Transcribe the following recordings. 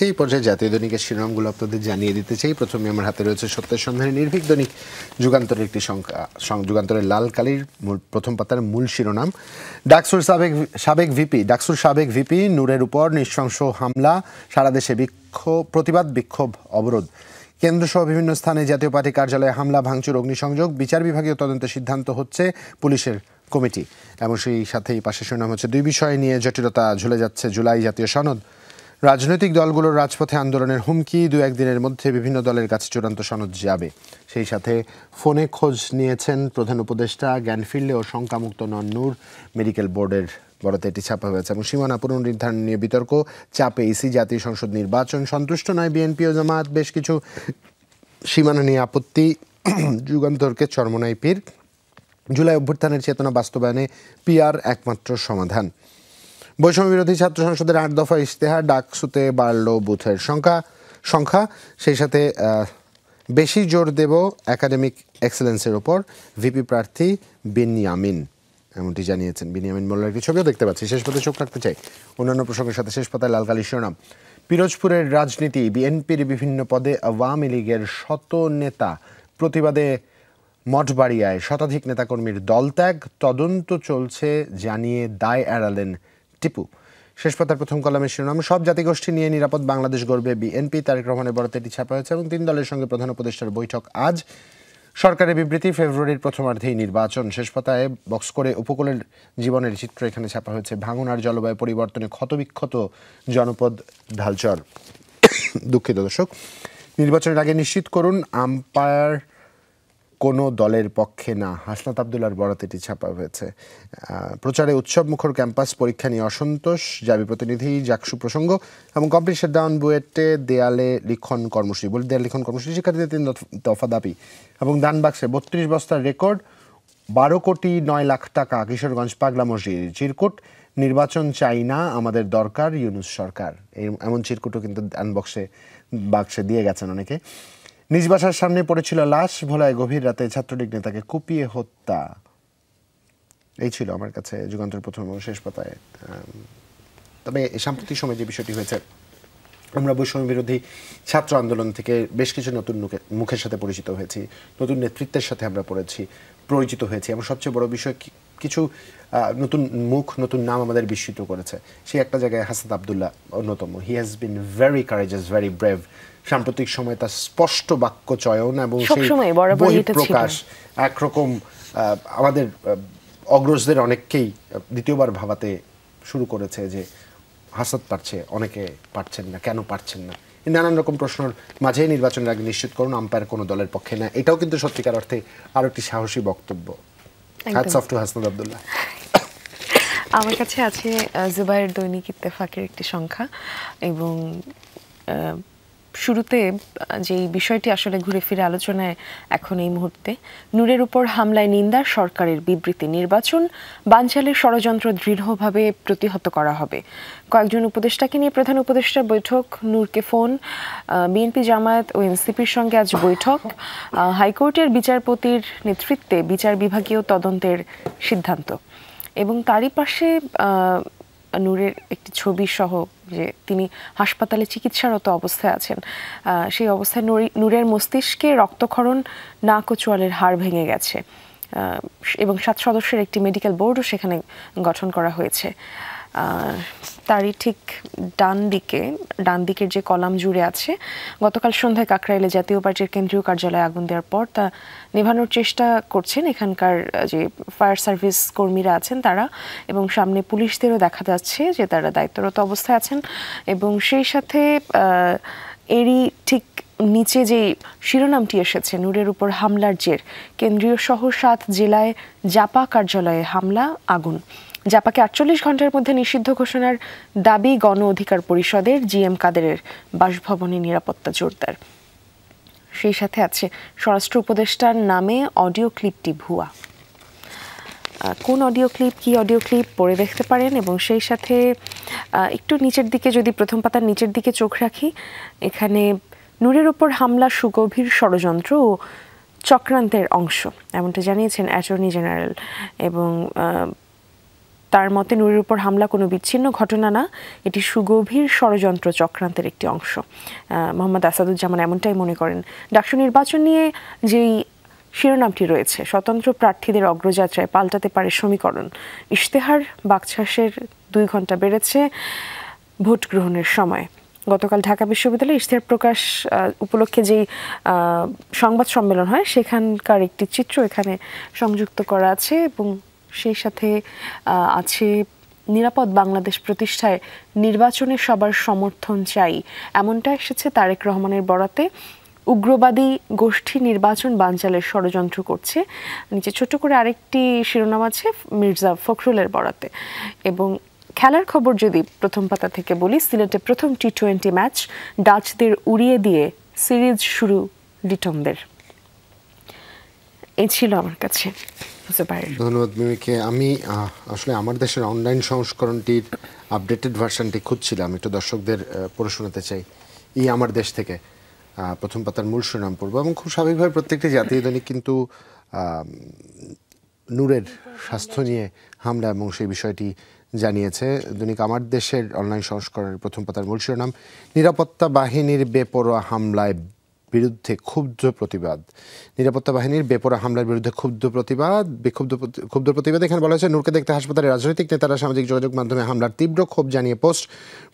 এই পর্যায়ে জাতীয় দৈনিকের শিরোনামগুলো আপনাদের জানিয়ে দিতে চাই। প্রথমে আমার হাতে রয়েছে সত্যের সন্ধানে নির্ভীক দৈনিক যুগান্তরের একটি যুগান্তরের লাল কালির প্রথম পাতার মূল শিরোনাম, ডাকসুর সাবেক ভিপি নূরের উপর নৃশংস হামলা, সারা দেশে প্রতিবাদ বিক্ষোভ অবরোধ। কেন্দ্রসহ বিভিন্ন স্থানে জাতীয় পার্টি কার্যালয়ে হামলা, ভাঙচুর, অগ্নিসংযোগ। বিচার বিভাগীয় তদন্তের সিদ্ধান্ত হচ্ছে পুলিশের কমিটি। এবং সেই সাথেই পাশের শিরোনাম হচ্ছে, দুই বিষয় নিয়ে জটিলতা, ঝুলে যাচ্ছে জুলাই জাতীয় সনদ। রাজনৈতিক দলগুলোর রাজপথে আন্দোলনের হুমকি, 2-1 দিনের মধ্যে বিভিন্ন দলের কাছে চূড়ান্ত সনদ যাবে। সেই সাথে ফোনে খোঁজ নিয়েছেন প্রধান উপদেষ্টা, জ্ঞান ফিরলেও শঙ্কামুক্ত নন নূর, মেডিকেল বোর্ডের বড়তে এটি ছাপা হয়েছে। এবং সীমানা পুনর্নির্ধারণ নিয়ে বিতর্ক, চাপে ইসি, জাতীয় সংসদ নির্বাচন সন্তুষ্ট নয় বিএনপি ও জামায়াত, বেশ কিছু সীমানা নিয়ে আপত্তি, যুগান্তরকে চরমোনাই পীর, জুলাই অভ্যুত্থানের চেতনা বাস্তবায়নে পিআর একমাত্র সমাধান। বৈষম্য বিরোধী ছাত্র সংসদের 8 দফা ইশতেহার, ডাকসুতে বাড়ল বুথের সংখ্যা। সেই সাথে বেশি জোর দেব একাডেমিক এক্সেলেন্সের ওপর, ভিপি প্রার্থী বিনিয়ামিন এমনটি জানিয়েছেন। বিনিয়ামিন মোল্লার একটি ছবিও দেখতে পাচ্ছি। শেষ পাতায় চোখ রাখতে চাই অন্যান্য প্রসঙ্গের সাথে। শেষ পাতায় লাল কালি শিরোনাম, পিরোজপুরের রাজনীতি, বিএনপির বিভিন্ন পদে আওয়ামী লীগের শত নেতা, প্রতিবাদে মঠবাড়িয়ায় শতাধিক নেতাকর্মীর দলত্যাগ, তদন্ত চলছে জানিয়ে দায় এড়ালেন টিপু। শেষ পাতার প্রথম কলামের শিরোনাম, সব জাতিগোষ্ঠী নিয়ে নিরাপদ বাংলাদেশ গড়বে বিএনপি, তারেক রহমানের বরাতে এটি ছাপা হয়েছে। এবং 3 দলের সঙ্গে প্রধান উপদেষ্টার বৈঠক আজ, সরকারের বিবৃতি, ফেব্রুয়ারির প্রথমার্ধেই নির্বাচন। শেষ পাতায় বক্স করে উপকূলের জীবনের চিত্র এখানে ছাপা হয়েছে। ভাঙন আর জলবায়ু পরিবর্তনে ক্ষতবিক্ষত জনপদ ঢালচর। দুঃখিত দর্শক, নির্বাচনের আগে নিশ্চিত করুন আম্পায়ার কোনো দলের পক্ষে না, হাসনাত আবদুল্লাহর বরাতে এটি ছাপা হয়েছে। প্রচারে উৎসব মুখর ক্যাম্পাস, পরীক্ষা নিয়ে অসন্তোষ, জাবি প্রতিনিধি, জাকসু প্রসঙ্গ। এবং কমপ্লিট শাটডাউন বুয়েটে দেয়ালে লিখন কর্মসূচি, শিক্ষার্থীদের 3 দফা দাবি। এবং দানবাক্সে 32 বস্তার রেকর্ড, 12 কোটি 9 লাখ টাকা, কিশোরগঞ্জ পাগলা মসজিদ চিরকুট, নির্বাচন চাই না, আমাদের দরকার ইউনূস সরকার। এমন চিরকুটও কিন্তু বাক্সে দিয়ে গেছেন অনেকে। নিজ বাসার সামনে পড়েছিল লাশ, ভোলায় গভীর রাতে ছাত্রলীগ নেতাকে কুপিয়ে হত্যা। এই ছিল আমার কাছে যুগান্তর প্রথম এবং শেষ পাতায়। তবে সাম্প্রতিক সময়ে যে বিষয়টি হয়েছে, আমরা বৈষম্য বিরোধী ছাত্র আন্দোলন থেকে বেশ কিছু নতুন মুখের সাথে পরিচিত হয়েছি, নতুন নেতৃত্বের সাথে আমরা পরিচিত হয়েছি। এবং সবচেয়ে বড় বিষয়, কিছু নতুন মুখ, নতুন নাম আমাদের বিস্মিত করেছে। সেই একটা জায়গায় হাসনাত আবদুল্লাহ অন্যতম। He has been very কারেজাস, very brave. সাম্প্রতিক সময় তার স্পষ্ট বাক্য চয়ন এবং সেই বহিঃপ্রকাশ একরকম আমাদের অগ্রজদের অনেককেই দ্বিতীয়বার ভাবাতে শুরু করেছে যে হাসনাত পারছে, অনেকে পারছেন না, কেন পারছেন না। এই নানান রকম প্রশ্নের মাঝে নির্বাচনের আগে নিশ্চিত করুন আম্পায়ার কোনো দলের পক্ষে না, এটাও কিন্তু সত্যিকার অর্থে আরো একটি সাহসী বক্তব্য। Hats off to Hasnat Abdullah. আমার কাছে আছে জুবাইর দৈনিক ইত্তেফাকের একটি সংখ্যা। এবং শুরুতে যে বিষয়টি আসলে ঘুরে ফিরে আলোচনায় এখন এই মুহূর্তে, নূরের উপর হামলায় নিন্দা, সরকারের বিবৃতি, নির্বাচন বানচালের ষড়যন্ত্র দৃঢ়ভাবে প্রতিহত করা হবে। কয়েকজন উপদেষ্টাকে নিয়ে প্রধান উপদেষ্টার বৈঠক, নূরকে ফোন, বিএনপি, জামায়াত ও এনসিপির সঙ্গে আজ বৈঠক, হাইকোর্টের বিচারপতির নেতৃত্বে বিচার বিভাগীয় তদন্তের সিদ্ধান্ত। এবং তারই পাশে নূরের একটি ছবি সহ, যে তিনি হাসপাতালে চিকিৎসারত অবস্থায় আছেন। সেই অবস্থায় নূরের মস্তিষ্কে রক্তক্ষরণ, নাক ও চোয়ালের হাড় ভেঙে গেছে। এবং 7 সদস্যের একটি মেডিকেল বোর্ডও সেখানে গঠন করা হয়েছে। তারই ঠিক ডান দিকের যে কলাম জুড়ে আছে, গতকাল সন্ধ্যায় কাকরাইলে জাতীয় পার্টির কেন্দ্রীয় কার্যালয়ে আগুন দেওয়ার পর তা নেভানোর চেষ্টা করছেন এখানকার যে ফায়ার সার্ভিস কর্মীরা আছেন তারা। এবং সামনে পুলিশদেরও দেখা যাচ্ছে যে তারা দায়িত্বরত অবস্থায় আছেন। এবং সেই সাথে এরই ঠিক নিচে যে শিরোনামটি এসেছে, নূরের উপর হামলার জের, কেন্দ্রীয় সহ 7 জেলায় জাপা কার্যালয়ে হামলা, আগুন। জাপাকে 48 ঘন্টার মধ্যে নিষিদ্ধ ঘোষণার দাবি গণ অধিকার পরিষদের, জিএম কাদেরের বাসভবনে নিরাপত্তা জোরদার। সেই সাথে আছে স্বরাষ্ট্র উপদেষ্টার নামে অডিও ক্লিপটি ভুয়া। কোন অডিও ক্লিপ, কি অডিও ক্লিপ পড়ে দেখতে পারেন। এবং সেই সাথে একটু নিচের দিকে, যদি প্রথম পাতার নিচের দিকে চোখ রাখি, এখানে নূরের ওপর হামলা সুগভীর ষড়যন্ত্র ও চক্রান্তের অংশ, এমনটা জানিয়েছেন অ্যাটর্নি জেনারেল। এবং তার মতে নূরের উপর হামলা কোনো বিচ্ছিন্ন ঘটনা না, এটি সুগভীর ষড়যন্ত্র চক্রান্তের একটি অংশ। মোহাম্মদ আসাদুজ্জামান এমনটাই মনে করেন। ডাকসু নির্বাচন নিয়ে যেই শিরোনামটি রয়েছে, স্বতন্ত্র প্রার্থীদের অগ্রযাত্রায় পাল্টাতে পারে সমীকরণ, ইশতেহার বাকছাসের 2 ঘন্টা বেড়েছে ভোট গ্রহণের সময়। গতকাল ঢাকা বিশ্ববিদ্যালয়ে ইশতেহার প্রকাশ উপলক্ষে যেই সংবাদ সম্মেলন হয় সেখানকার একটি চিত্র এখানে সংযুক্ত করা আছে এবং সেই সাথে আছে নিরাপদ বাংলাদেশ প্রতিষ্ঠায় নির্বাচনে সবার সমর্থন চাই, এমনটা এসেছে তারেক রহমানের বরাতে। উগ্রবাদী গোষ্ঠী নির্বাচন বানচালের ষড়যন্ত্র করছে, নিচে ছোট করে আরেকটি শিরোনাম আছে মির্জা ফখরুলের বরাতে। এবং খেলার খবর যদি প্রথম পাতা থেকে বলি, সিলেটে প্রথম টি20 ম্যাচ, ডাচদের উড়িয়ে দিয়ে সিরিজ শুরু লিটনদের। এই ছিল আমার কাছে। ধন্যবাদ মিমিকে। আমি আসলে আমার দেশের অনলাইন সংস্করণটির আপডেটেড ভার্সনটি খুঁজছিলাম, একটু দর্শকদের পড়ে শোনাতে চাই। আমার দেশ থেকে প্রথম পাতার মূল শিরোনাম পড়ব এবং খুব স্বাভাবিকভাবে প্রত্যেকটি জাতীয় দৈনিক কিন্তু নূরের স্বাস্থ্য নিয়ে হামলা এবং সেই বিষয়টি জানিয়েছে। দৈনিক আমার দেশের অনলাইন সংস্করণের প্রথম পাতার মূল শিরোনাম, নিরাপত্তা বাহিনীর বেপরোয়া হামলায় বিরুদ্ধে ক্ষুব্ধ প্রতিবাদ। নিরাপত্তা বাহিনীর বেপরোয়া হামলার বিরুদ্ধে ক্ষুব্ধ প্রতিবাদ। এখানে বলা হয়েছে, নূরকে দেখতে হাসপাতালে রাজনৈতিক নেতারা সামাজিক যোগাযোগ মাধ্যমে হামলার তীব্র ক্ষোভ জানিয়ে পোস্ট।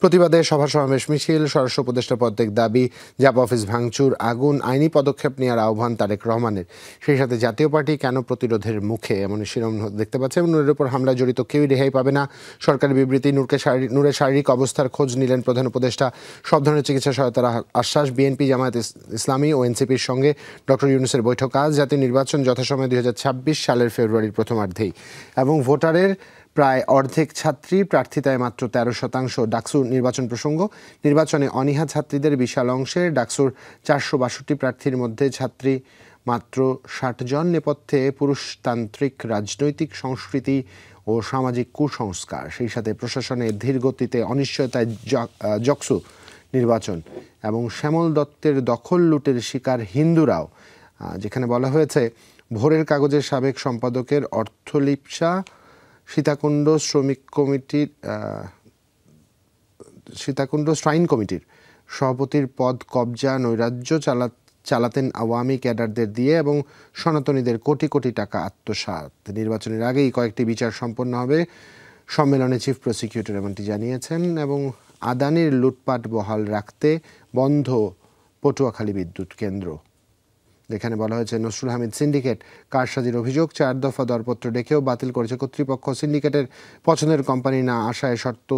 প্রতিবাদে সভা সমাবেশ মিছিল, স্বরাষ্ট্র উপদেষ্টার পদত্যাগ দাবি, জাপ অফিস ভাঙচুর, আগুন, আইনি পদক্ষেপ নেওয়ার আহ্বান তারেক রহমানের। সেই সাথে জাতীয় পার্টি কেন প্রতিরোধের মুখে, এমন শিরোনাম দেখতে পাচ্ছে। এবং নূরের উপর হামলায় জড়িত কেউই রেহাই পাবে না, সরকারি বিবৃতি। নূরের শারীরিক অবস্থার খোঁজ নিলেন প্রধান উপদেষ্টা, সব ধরনের চিকিৎসা সহায়তার আশ্বাস। বিএনপি, জামায়াত ইসলামী ও এনসিপির সঙ্গে ডক্টর ইউনূসের বৈঠক আজ। জাতীয় নির্বাচন যথাসময়ে 2026 সালের ফেব্রুয়ারির প্রথমার্ধেই। এবং ভোটারের প্রায় অর্ধেক ছাত্রী, প্রার্থিতায় মাত্র 13%। ডাকসু নির্বাচন প্রসঙ্গ, নির্বাচনে অনীহা ছাত্রীদের বিশাল অংশের। ডাকসুর 462 প্রার্থীর মধ্যে ছাত্রী মাত্র 60 জন। নেপথ্যে পুরুষতান্ত্রিক রাজনৈতিক সংস্কৃতি ও সামাজিক কুসংস্কার, সেই সাথে প্রশাসনের ধীর গতিতে অনিশ্চয়তায় জকসু নির্বাচন। এবং শ্যামল দত্তের দখল লুটের শিকার হিন্দুরাও, যেখানে বলা হয়েছে ভোরের কাগজের সাবেক সম্পাদকের অর্থলিপ্সা, সীতাকুণ্ড শ্রাইন কমিটির সভাপতির পদ কবজা, নৈরাজ্য চালাতেন আওয়ামী ক্যাডারদের দিয়ে এবং সনাতনীদের কোটি কোটি টাকা আত্মসাৎ। নির্বাচনের আগেই কয়েকটি বিচার সম্পন্ন হবে, সম্মেলনে চিফ প্রসিকিউটর এমনটি জানিয়েছেন। এবং আদানির লুটপাট বহাল রাখতে বন্ধ পটুয়াখালী বিদ্যুৎ কেন্দ্র। এখানে বলা হয়েছে নসরুল হামিদ সিন্ডিকেট কারসাজির অভিযোগ, 4 দফা দরপত্র ডেকেও বাতিল করেছে কর্তৃপক্ষ। সিন্ডিকেটের পছন্দের কোম্পানি না আসায় শর্ত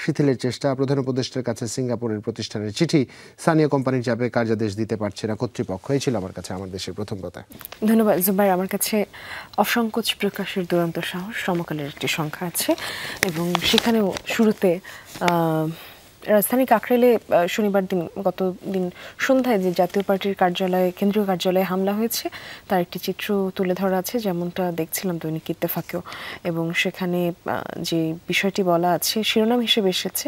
শিথিলের চেষ্টা। প্রধান উপদেষ্টার কাছে সিঙ্গাপুরের প্রতিষ্ঠানের চিঠি, স্থানীয় কোম্পানির চাপে কার্যাদেশ দিতে পারছে না কর্তৃপক্ষ। এই ছিল আমার কাছে আমার দেশের প্রথম কথা। ধন্যবাদ জুবাইর। আমার কাছে অসংকোচ প্রকাশের দুরন্ত সাহস সমকালের একটি সংখ্যা আছে এবং সেখানেও শুরুতে রাজধানী কাকরাইলে শনিবার গত দিন সন্ধ্যায় যে জাতীয় পার্টির কেন্দ্রীয় কার্যালয়ে হামলা হয়েছে তার একটি চিত্র তুলে ধরা আছে, যেমনটা দেখছিলাম দৈনিক ইত্তেফাকেও। এবং সেখানে যে বিষয়টি বলা আছে, শিরোনাম হিসেবে এসেছে,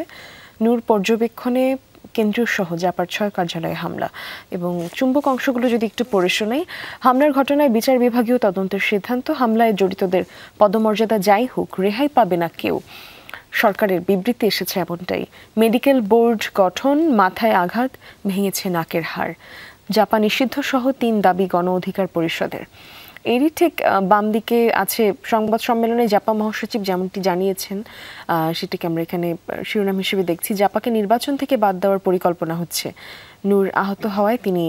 নূর পর্যবেক্ষণে কেন্দ্রীয় সহ জাপার 6 কার্যালয়ে হামলা। এবং চুম্বক অংশগুলো যদি একটু পড়ে শোনাই, হামলার ঘটনায় বিচার বিভাগীয় তদন্তের সিদ্ধান্ত, হামলায় জড়িতদের পদমর্যাদা যাই হোক রেহাই পাবে না কেউ। সরকারের বিবৃতি এসেছে এমনটাই। মেডিকেল বোর্ড গঠন, মাথায় আঘাত, ভেঙেছে নাকের হাড়। জাপা নিষিদ্ধ সহ 3 দাবি গণ অধিকার পরিষদের। এরই ঠিক বাম দিকে আছে সংবাদ সম্মেলনে জাপা মহাসচিব যেমনটি জানিয়েছেন, সেটিকে আমরা এখানে শিরোনাম হিসেবে দেখছি, জাপাকে নির্বাচন থেকে বাদ দেওয়ার পরিকল্পনা হচ্ছে। নূর আহত হওয়ায় তিনি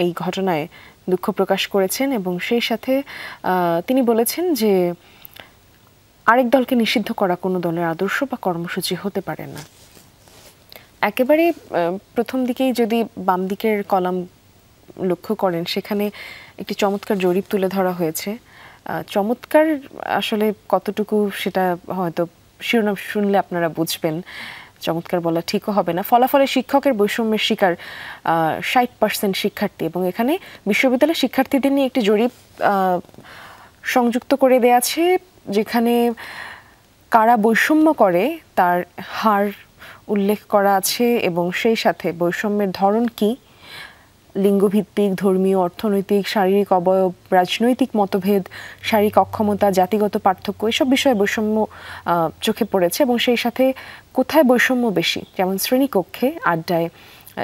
এই ঘটনায় দুঃখ প্রকাশ করেছেন এবং সেই সাথে তিনি বলেছেন যে আরেক দলকে নিষিদ্ধ করা কোনো দলের আদর্শ বা কর্মসূচি হতে পারে না। একেবারে প্রথম দিকেই যদি বাম দিকের কলাম লক্ষ্য করেন, সেখানে একটি চমৎকার জরিপ তুলে ধরা হয়েছে। চমৎকার আসলে কতটুকু সেটা হয়তো শিরোনাম শুনলে আপনারা বুঝবেন, চমৎকার বলা ঠিকও হবে না। ফলাফলে শিক্ষকের বৈষম্যের শিকার 60% শিক্ষার্থী। এবং এখানে বিশ্ববিদ্যালয়ের শিক্ষার্থীদের নিয়ে একটি জরিপ সংযুক্ত করে দেয়া আছে, যেখানে কারা বৈষম্য করে তার হার উল্লেখ করা আছে এবং সেই সাথে বৈষম্যের ধরন কি, লিঙ্গভিত্তিক, ধর্মীয়, অর্থনৈতিক, শারীরিক অবয়ব, রাজনৈতিক মতভেদ, শারীরিক অক্ষমতা, জাতিগত পার্থক্য, এসব বিষয়ে বৈষম্য চোখে পড়েছে। এবং সেই সাথে কোথায় বৈষম্য বেশি, যেমন শ্রেণীকক্ষে, আড্ডায়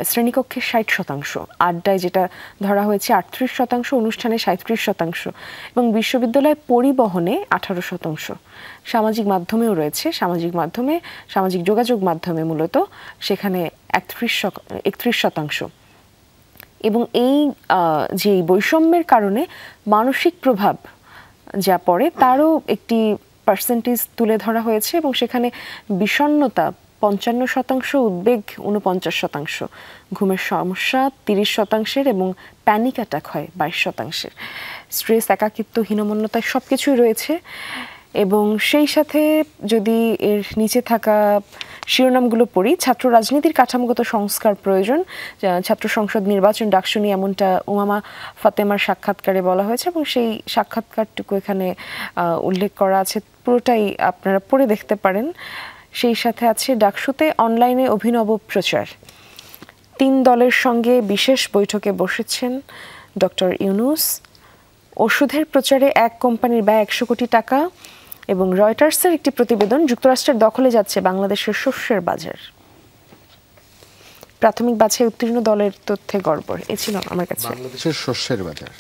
শ্রেণীকক্ষে 60%, আড্ডায় যেটা ধরা হয়েছে 38%, অনুষ্ঠানে 37%, এবং বিশ্ববিদ্যালয় পরিবহনে 18%। সামাজিক মাধ্যমেও রয়েছে, সামাজিক যোগাযোগ মাধ্যমে মূলত সেখানে 31%। এবং এই যে বৈষম্যের কারণে মানসিক প্রভাব যা পড়ে তারও একটি পার্সেন্টেজ তুলে ধরা হয়েছে, এবং সেখানে বিষণ্ণতা 55%, উদ্বেগ 49%, ঘুমের সমস্যা 30%, এবং প্যানিক অ্যাটাক হয় 22%। স্ট্রেস, একাকিত্ব, হীনমন্যতা সব কিছুই রয়েছে। এবং সেই সাথে যদি এর নিচে থাকা শিরোনামগুলো পড়ি, ছাত্র রাজনীতির কাঠামোগত সংস্কার প্রয়োজন, ছাত্র সংসদ নির্বাচন, ডাকসুনি, এমনটা উমামা ফাতেমার সাক্ষাৎকারে বলা হয়েছে। এবং সেই সাক্ষাৎকারটুকু এখানে উল্লেখ করা আছে, পুরোটাই আপনারা পড়ে দেখতে পারেন। সেই সাথে আছে ডাকসুতে অনলাইনে অভিনব প্রচার, 3 দলের সঙ্গে বিশেষ বৈঠকে বসেছেন ডক্টর ইউনূস। ওষুধের প্রচারে এক কোম্পানির ব্যয় 100 কোটি টাকা। এবং রয়টার্সের একটি প্রতিবেদন, যুক্তরাষ্ট্রের দখলে যাচ্ছে বাংলাদেশের শস্যের বাজার। প্রাথমিক বাছাই উত্তীর্ণ দলের তথ্যে গড়বড়। এ ছিল আমার কাছে বাংলাদেশের শস্যের বাজার।